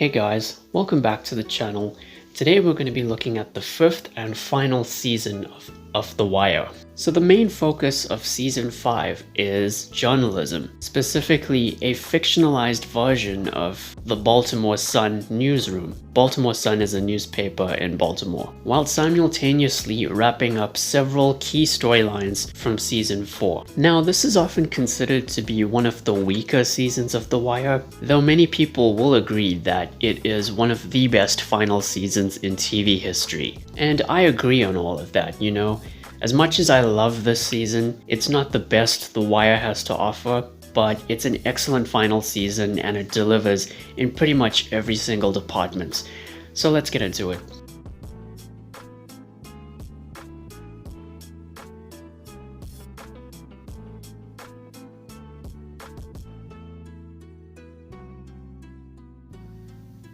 Hey guys, welcome back to the channel. Today we're going to be looking at the fifth and final season of The Wire. So the main focus of season 5 is journalism, specifically a fictionalized version of the Baltimore Sun newsroom. Baltimore Sun is a newspaper in Baltimore, while simultaneously wrapping up several key storylines from season 4. Now this is often considered to be one of the weaker seasons of The Wire, though many people will agree that it is one of the best final seasons in TV history. And I agree on all of that, you know. As much as I love this season, it's not the best The Wire has to offer, but it's an excellent final season and it delivers in pretty much every single department. So let's get into it.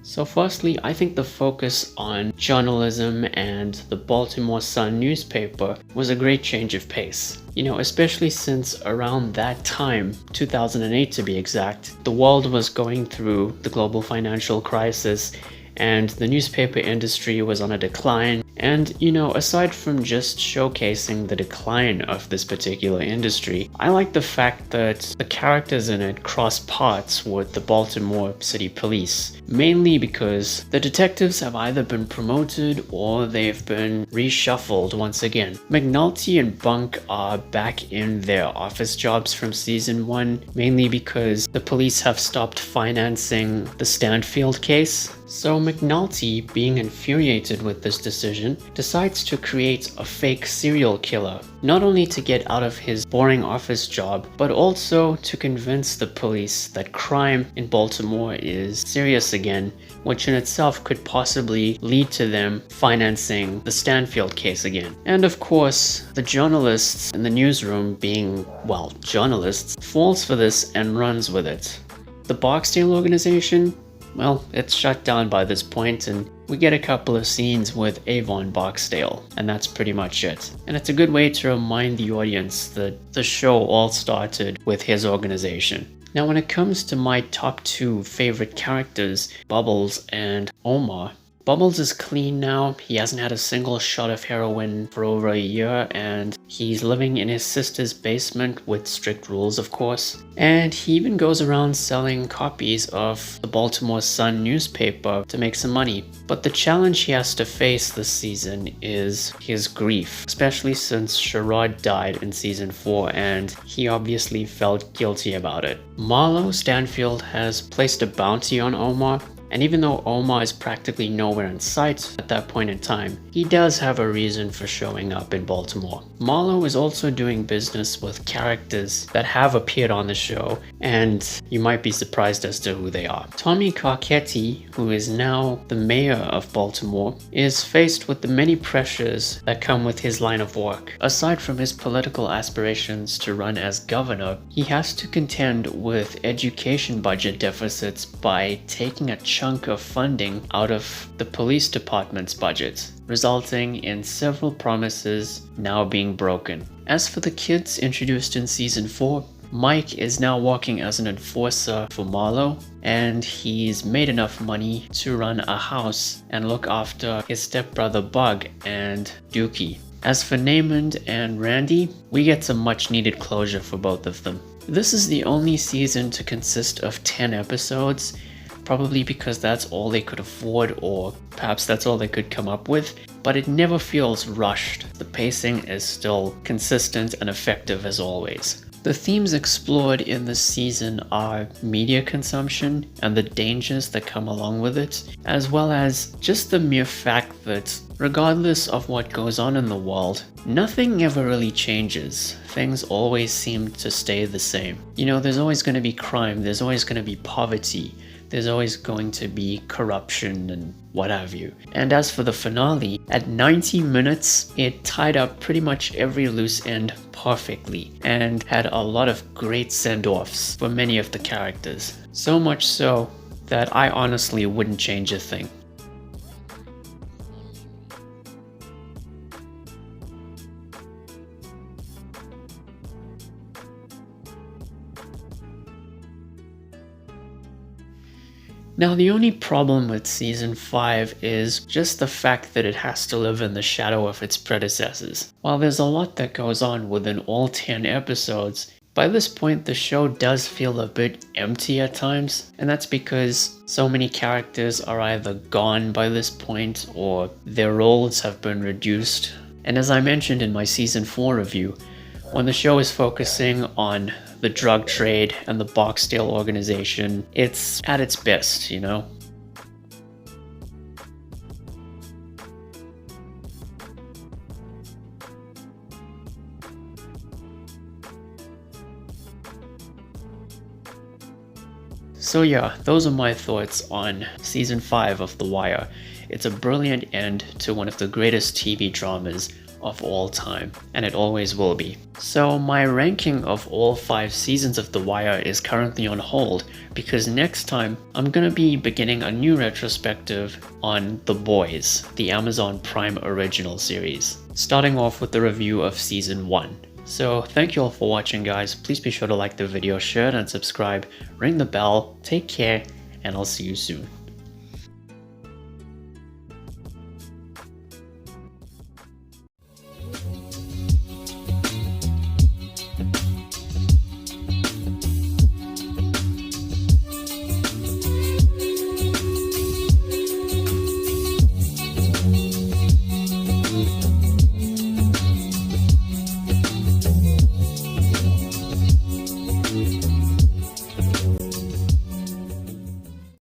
So firstly, I think the focus on journalism and the Baltimore Sun newspaper was a great change of pace. You know, especially since around that time, 2008 to be exact, the world was going through the global financial crisis and the newspaper industry was on a decline. And, you know, aside from just showcasing the decline of this particular industry, I like the fact that the characters in it cross paths with the Baltimore City Police, mainly because the detectives have either been promoted or they've been reshuffled once again. McNulty and Bunk are back in their office jobs from season 1, mainly because the police have stopped financing the Stanfield case. So McNulty, being infuriated with this decision, decides to create a fake serial killer, not only to get out of his boring office job, but also to convince the police that crime in Baltimore is serious again, which in itself could possibly lead to them financing the Stanfield case again. And of course, the journalists in the newsroom, being, well, journalists, falls for this and runs with it. The Barksdale organization, well, it's shut down by this point and we get a couple of scenes with Avon Barksdale, and that's pretty much it. And it's a good way to remind the audience that the show all started with his organization. Now when it comes to my top 2 favorite characters, Bubbles and Omar, Bubbles is clean now, he hasn't had a single shot of heroin for over a year, and he's living in his sister's basement with strict rules of course. And he even goes around selling copies of the Baltimore Sun newspaper to make some money. But the challenge he has to face this season is his grief, especially since Sherrod died in season 4 and he obviously felt guilty about it. Marlo Stanfield has placed a bounty on Omar, and even though Omar is practically nowhere in sight at that point in time, he does have a reason for showing up in Baltimore. Marlo is also doing business with characters that have appeared on the show, and you might be surprised as to who they are. Tommy Carcetti, who is now the mayor of Baltimore, is faced with the many pressures that come with his line of work. Aside from his political aspirations to run as governor, he has to contend with education budget deficits by taking a chunk of funding out of the police department's budget, resulting in several promises now being broken. As for the kids introduced in season 4, Mike is now working as an enforcer for Marlo, and he's made enough money to run a house and look after his stepbrother Bug and Dookie. As for Namond and Randy, we get some much needed closure for both of them. This is the only season to consist of 10 episodes, probably because that's all they could afford, or perhaps that's all they could come up with, but it never feels rushed. The pacing is still consistent and effective as always. The themes explored in this season are media consumption and the dangers that come along with it, as well as just the mere fact that regardless of what goes on in the world, nothing ever really changes. Things always seem to stay the same. You know, there's always going to be crime, there's always going to be poverty, there's always going to be corruption and what have you. And as for the finale, at 90 minutes, it tied up pretty much every loose end perfectly and had a lot of great send-offs for many of the characters. So much so that I honestly wouldn't change a thing. Now, the only problem with season 5 is just the fact that it has to live in the shadow of its predecessors. While there's a lot that goes on within all 10 episodes, by this point the show does feel a bit empty at times, and that's because so many characters are either gone by this point or their roles have been reduced. And as I mentioned in my season 4 review, when the show is focusing on the drug trade and the Boxdale organization, it's at its best, you know? So yeah, those are my thoughts on season 5 of The Wire. It's a brilliant end to one of the greatest TV dramas of all time, and it always will be. So my ranking of all 5 seasons of The Wire is currently on hold because next time I'm gonna be beginning a new retrospective on The Boys, the Amazon Prime original series, starting off with the review of season 1. So thank you all for watching, guys. Please be sure to like the video, share it and subscribe, ring the bell, take care, and I'll see you soon.